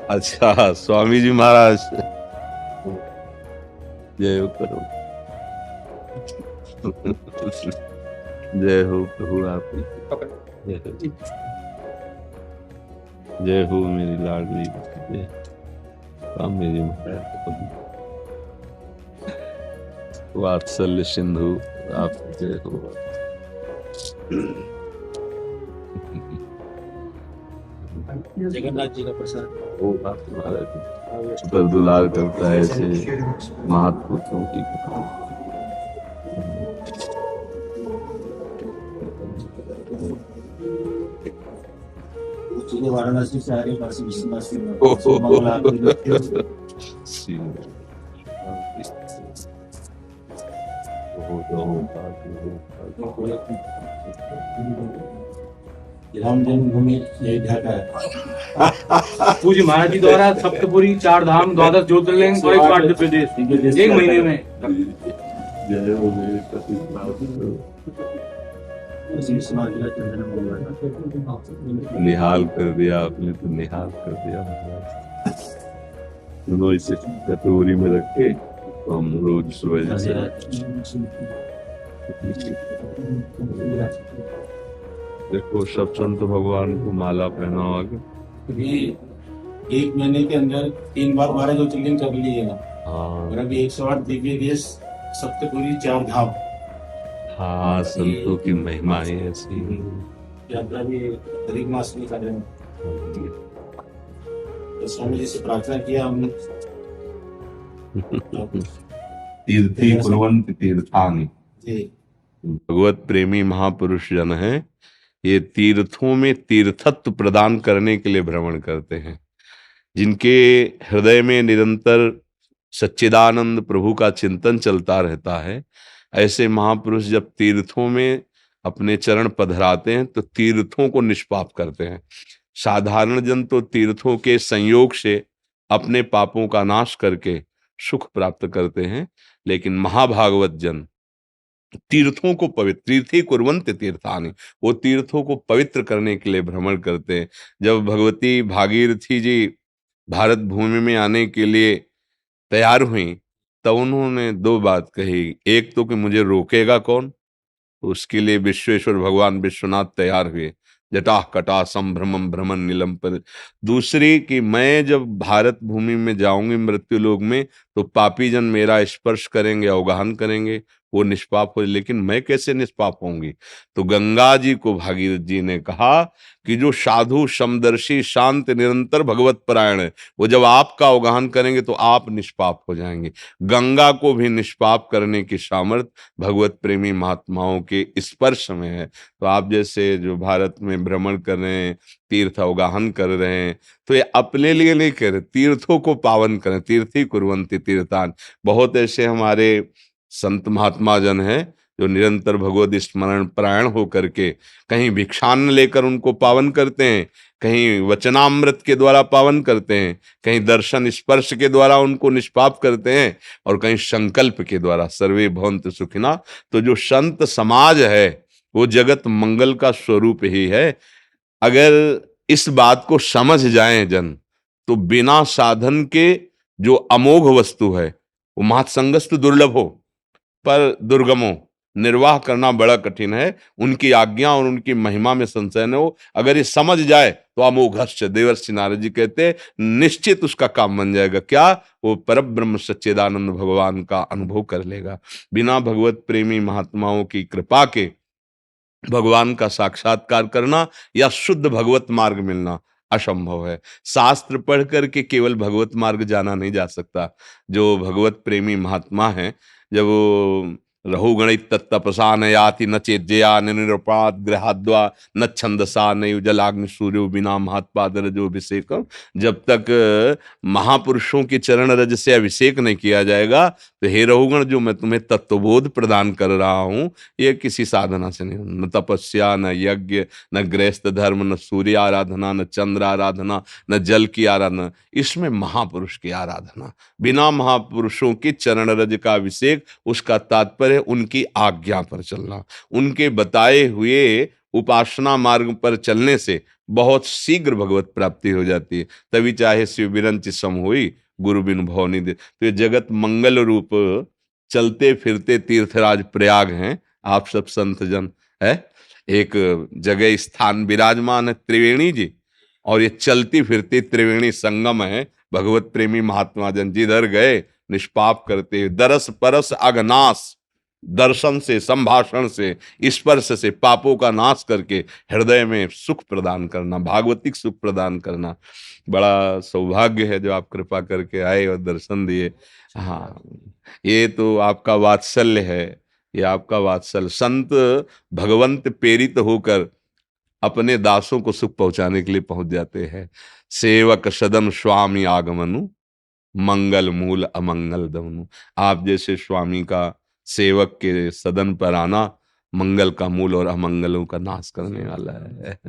अच्छा, स्वामी जी महाराज जय हो करो। जय हो प्रभु आपकी। जय हो जय हो मेरी लाडली जय स्वामी जी महाराज। वात्सल्य सिंधु आप जय हो। जगन्नाथ जी का प्रसाद ओ आप महाराज पर दुलार करता है ऐसे महापुरुषों की। वाराणसी से आ रही काशी विश्वनाथ राम जन्मभूमि अयोध्या का है। पूज्य महाराज जी द्वारा सप्तपुरी, चार धाम, 12 ज्योतिर्लिंग और 108 दिव्य देश एक महीने में। निहाल कर दिया आपने, तो निहाल कर दिया महाराज। दोनों इसे कटोरी में रखे तो हम रोज सुबह देखो सब संत भगवान को माला पहनाओगे। एक महीने के अंदर 3 बार 12 ज्योतिर्लिंग कर लिए ना। हाँ, और अभी 108 दिव्य देश, सप्तपुरी, 4 धाम। हाँ, संतों की महिमा ही ऐसी। यात्रा भी अधिक मास में कर रहे हैं। तो स्वामी जी से प्रार्थना किया हमने। तीर्थी कुर्वन्ति तीर्थानि। भगवत प्रेमी महापुरुष जन हैं, ये तीर्थों में तीर्थत्व प्रदान करने के लिए भ्रमण करते हैं। जिनके हृदय में निरंतर सच्चिदानंद प्रभु का चिंतन चलता रहता है, ऐसे महापुरुष जब तीर्थों में अपने चरण पधराते हैं तो तीर्थों को निष्पाप करते हैं। साधारण जन तो तीर्थों के संयोग से अपने पापों का नाश करके सुख प्राप्त करते हैं, लेकिन महाभागवत जन तीर्थों को पवित्र, तीर्थी कुर्वन्ति तीर्थानि, वो तीर्थों को पवित्र करने के लिए भ्रमण करते हैं। जब भगवती भागीरथी जी भारत भूमि में आने के लिए तैयार हुई, तब उन्होंने 2 बात कही। एक तो कि मुझे रोकेगा कौन, उसके लिए विश्वेश्वर भगवान विश्वनाथ तैयार हुए, जटाह कटा संभ्रमम भ्रमण नीलम पर। दूसरी कि मैं जब भारत भूमि में जाऊंगी मृत्यु लोक में, तो पापी जन मेरा स्पर्श करेंगे, अवगाहन करेंगे, वो निष्पाप हो। लेकिन मैं कैसे निष्पाप होंगी? तो गंगा जी को भागीरथ जी ने कहा कि जो साधु समदर्शी शांत निरंतर भगवत परायण है, वो जब आपका अवगाहन करेंगे तो आप निष्पाप हो जाएंगे। गंगा को भी निष्पाप करने की सामर्थ्य भगवत प्रेमी महात्माओं के स्पर्श में है। तो आप जैसे जो भारत में भ्रमण कर रहे हैं, तीर्थ अवगाहन कर रहे हैं, तो ये अपने लिए नहीं कर रहे, तीर्थों को पावन करें। तीर्थी कुर्वन्ति तीर्थान। बहुत ऐसे हमारे संत महात्मा जन हैं जो निरंतर भगवत स्मरण परायण होकर के कहीं भिक्षान्न लेकर उनको पावन करते हैं, कहीं वचनामृत के द्वारा पावन करते हैं, कहीं दर्शन स्पर्श के द्वारा उनको निष्पाप करते हैं, और कहीं संकल्प के द्वारा सर्वे भवन्तु सुखिनः। तो जो संत समाज है वो जगत मंगल का स्वरूप ही है। अगर इस बात को समझ जाएं जन, तो बिना साधन के जो अमोघ वस्तु है वो महत्संगस्तु दुर्लभ हो पर दुर्गमो, निर्वाह करना बड़ा कठिन है। उनकी आज्ञा और उनकी महिमा में संशय न हो। अगर ये समझ जाए तो अमोघश्च, देवर्षि नारद जी कहते निश्चित उसका काम बन जाएगा। क्या? वो परब्रह्म सच्चिदानंद भगवान का अनुभव कर लेगा। बिना भगवत प्रेमी महात्माओं की कृपा के भगवान का साक्षात्कार करना या शुद्ध भगवत मार्ग मिलना असंभव है। शास्त्र पढ़ करके केवल भगवत मार्ग जाना नहीं जा सकता। जो भगवत प्रेमी महात्मा हैं, जब वो रहुगणित तत्तपसा न याति न चेज्जया न निरुपात गृहाद्वा न छंदसा न युजलाग्नि सूर्यो बिना महत्पाद रजोभिषेकम। जब तक महापुरुषों के चरण रज से अभिषेक नहीं किया जाएगा, तो हे रहुगण, जो मैं तुम्हें तत्वबोध प्रदान कर रहा हूँ, ये किसी साधना से नहीं। न तपस्या, न यज्ञ, न गृहस्थ धर्म, न सूर्य आराधना, न चंद्र आराधना, न जल की आराधना, इसमें महापुरुष की आराधना। बिना महापुरुषों के चरण रज का अभिषेक, उसका तात्पर्य उनकी आज्ञा पर चलना, उनके बताए हुए उपासना मार्ग पर चलने से बहुत शीघ्र भगवत प्राप्ति हो जाती है। तभी चाहे शिव बिरंच सम होई गुरु बिनु भव निधि। तो ये जगत मंगल रूप चलते फिरते तीर्थराज प्रयाग हैं आप सब संत जन है। एक जगह स्थान विराजमान है त्रिवेणी जी, और ये चलती फिरती त्रिवेणी संगम है। भगवत प्रेमी महात्मा जन जिधर गए निष्पाप करते दरस परस अगनाश, दर्शन से, संभाषण से, स्पर्श से पापों का नाश करके हृदय में सुख प्रदान करना, भागवतिक सुख प्रदान करना। बड़ा सौभाग्य है जो आप कृपा करके आए और दर्शन दिए। हाँ, ये तो आपका वात्सल्य है, ये आपका वात्सल्य। संत भगवंत प्रेरित होकर अपने दासों को सुख पहुंचाने के लिए पहुंच जाते हैं। सेवक सदन स्वामी आगमनु, मंगल मूल अमंगल दमनु। आप जैसे स्वामी का सेवक के सदन पर आना मंगल का मूल और अमंगलों का नाश करने वाला है।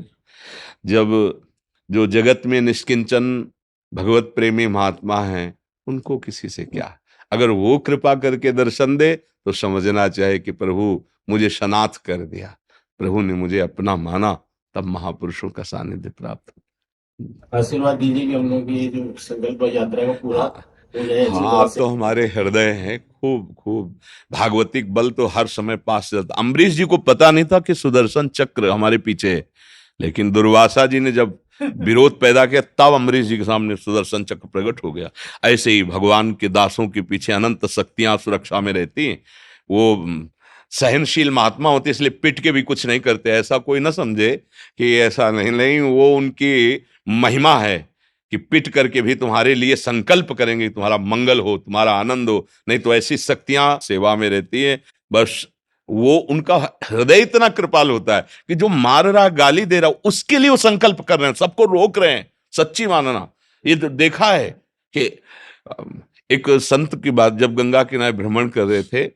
जब जो जगत में निष्किंचन भगवत प्रेमी महात्मा हैं उनको किसी से क्या, अगर वो कृपा करके दर्शन दे तो समझना चाहिए कि प्रभु मुझे शनाथ कर दिया, प्रभु ने मुझे अपना माना, तब महापुरुषों का सानिध्य प्राप्त हो। आशीर्वाद दीजिए कि हम लोग की जो संकल्प यात्रा का पूरा हो जाए अच्छी हाँ, तरह आप से। तो हमारे हृदय हैं, खूब खूब भागवतिक बल तो हर समय पास जाता। अम्बरीश जी को पता नहीं था कि सुदर्शन चक्र हमारे पीछे है, लेकिन दुर्वासा जी ने जब विरोध पैदा किया तब अम्बरीश जी के सामने सुदर्शन चक्र प्रकट हो गया। ऐसे ही भगवान के दासों के पीछे अनंत शक्तियां सुरक्षा में रहती हैं। वो सहनशील महात्मा होते इसलिए पिट के भी कुछ नहीं करते। ऐसा कोई ना समझे कि ऐसा नहीं, वो उनकी महिमा है कि पिट करके भी तुम्हारे लिए संकल्प करेंगे, तुम्हारा मंगल हो, तुम्हारा आनंद हो। नहीं तो ऐसी शक्तियां सेवा में रहती है। बस वो उनका हृदय इतना कृपाल होता है कि जो मार रहा, गाली दे रहा, उसके लिए वो संकल्प कर रहे हैं, सबको रोक रहे हैं। सच्ची मानना, ये तो देखा है कि एक संत की बात, जब गंगा किनारे भ्रमण कर रहे थे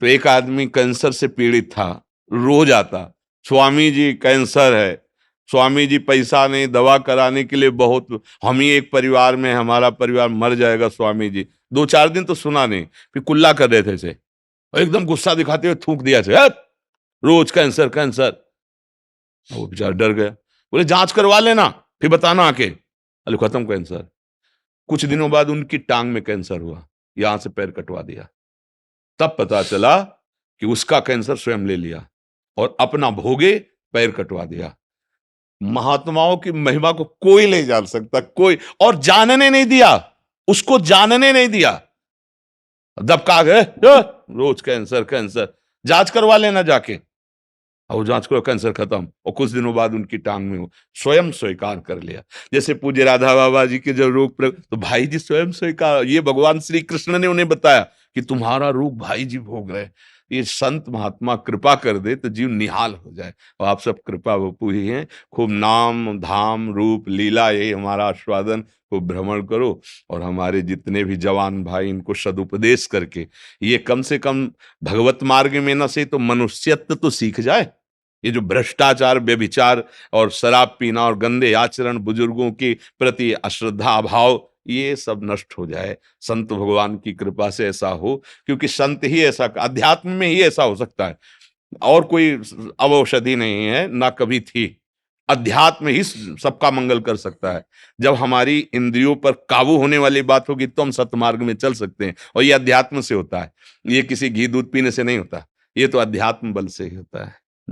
तो एक आदमी कैंसर से पीड़ित था, रोज आता, स्वामी जी कैंसर है, स्वामी जी पैसा नहीं, दवा कराने के लिए बहुत, हम ही एक परिवार में, हमारा परिवार मर जाएगा स्वामी जी। 2-4 दिन तो सुना नहीं, फिर कुल्ला कर रहे थे से, और एकदम गुस्सा दिखाते हुए थूक दिया से, रोज कैंसर कैंसर। वो बेचारा डर गया, बोले जांच करवा लेना फिर बताना आके। अरे खत्म कैंसर। कुछ दिनों बाद उनकी टांग में कैंसर हुआ, यहां से पैर कटवा दिया। तब पता चला कि उसका कैंसर स्वयं ले लिया और अपना भोगे पैर कटवा दिया। महात्माओं की महिमा को कोई नहीं जान सकता, कोई, और जानने नहीं दिया, उसको जानने नहीं दिया। दबका गए, रोज कैंसर कैंसर, जांच करवा लेना जाके। और जांच करो, कैंसर खत्म। और कुछ दिनों बाद उनकी टांग में स्वयं स्वीकार कर लिया। जैसे पूज्य राधा बाबा जी के जब रोग तो भाई जी स्वयं स्वीकार, ये भगवान श्री कृष्ण ने उन्हें बताया कि तुम्हारा रोग भाई जी भोग रहे। ये संत महात्मा कृपा कर दे तो जीव निहाल हो जाए। और आप सब कृपा वपू ही हैं। खूब नाम धाम रूप लीला यही हमारा आस्वादन, खूब भ्रमण करो। और हमारे जितने भी जवान भाई, इनको सदुपदेश करके ये कम से कम भगवत मार्ग में न से तो मनुष्यत्व तो सीख जाए। ये जो भ्रष्टाचार, व्यभिचार और शराब पीना और गंदे आचरण, बुजुर्गों के प्रति अश्रद्धा अभाव, ये सब नष्ट हो जाए। संत भगवान की कृपा से ऐसा हो, क्योंकि संत ही ऐसा, अध्यात्म में ही ऐसा हो सकता है। और कोई अवौषधि नहीं है, ना कभी थी। अध्यात्म ही सबका मंगल कर सकता है। जब हमारी इंद्रियों पर काबू होने वाली बात होगी तो हम सत्मार्ग में चल सकते हैं। और ये अध्यात्म से होता है, ये किसी घी दूध पीने से नहीं होता, ये तो अध्यात्म बल से ही होता है।